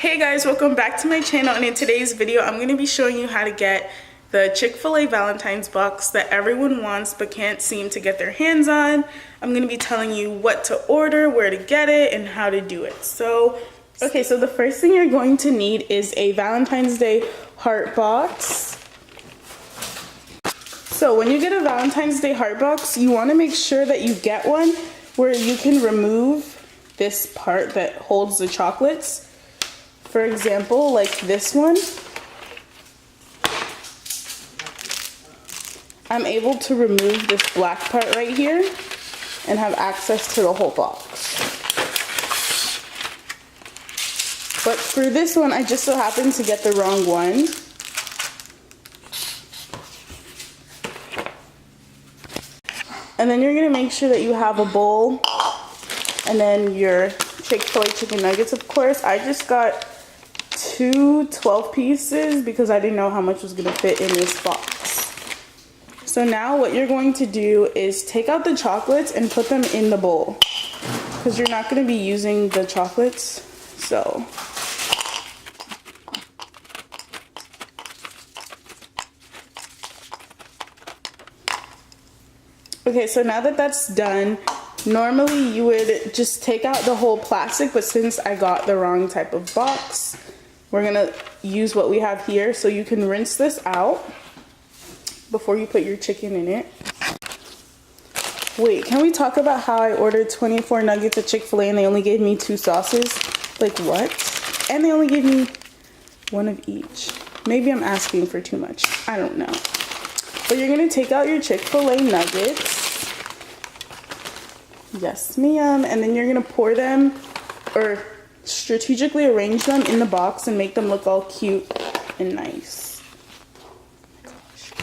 Hey guys, welcome back to my channel, and in today's video I'm going to be showing you how to get the Chick-Fil-A Valentine's box that everyone wants but can't seem to get their hands on. I'm going to be telling you what to order, where to get it, and how to do it. So the first thing you're going to need is a Valentine's Day heart box. So when you get a Valentine's Day heart box, you want to make sure that you get one where you can remove this part that holds the chocolates. For example, like this one, I'm able to remove this black part right here and have access to the whole box. But for this one, I just so happened to get the wrong one. And then you're gonna make sure that you have a bowl and then your Chick-Fil-A chicken nuggets, of course. I just got two 12 pieces because I didn't know how much was gonna fit in this box. So now what you're going to do is take out the chocolates and put them in the bowl because you're not gonna be using the chocolates. So okay, so now that that's done, normally you would just take out the whole plastic, but since I got the wrong type of box, we're gonna use what we have here. So you can rinse this out before you put your chicken in it. Wait, can we talk about how I ordered 24 nuggets at Chick-Fil-A and they only gave me 2 sauces? Like what? And they only gave me one of each. Maybe I'm asking for too much. I don't know. But you're gonna take out your Chick-Fil-A nuggets. Yes, ma'am. And then you're gonna pour them, or strategically arrange them in the box and make them look all cute and nice. Oh my gosh.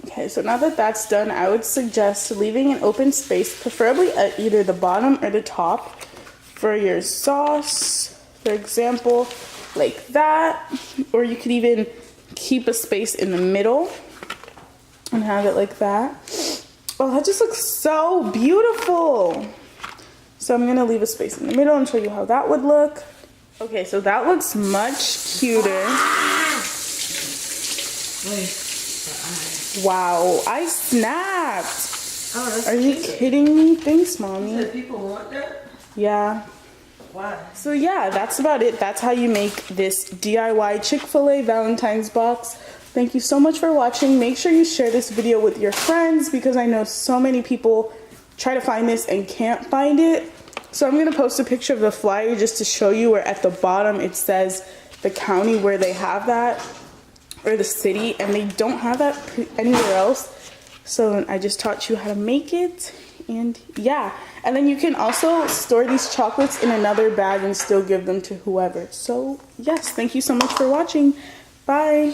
Okay, so now that that's done, I would suggest leaving an open space, preferably at either the bottom or the top, for your sauce, for example, like that. Or you could even keep a space in the middle and have it like that. Oh, that just looks so beautiful. So I'm gonna leave a space in the middle and show you how that would look. Okay, so that looks much cuter. Wow, I snapped. Oh, that's Are you kidding me? Thanks, Mommy. You said people want that? Yeah. Why? So yeah, that's about it. That's how you make this DIY Chick-Fil-A Valentine's box. Thank you so much for watching. Make sure you share this video with your friends because I know so many people try to find this and can't find it. So I'm going to post a picture of the flyer just to show you where at the bottom it says the county where they have that, or the city, and they don't have that anywhere else. So I just taught you how to make it, and yeah. And then you can also store these chocolates in another bag and still give them to whoever. So yes, thank you so much for watching. Bye.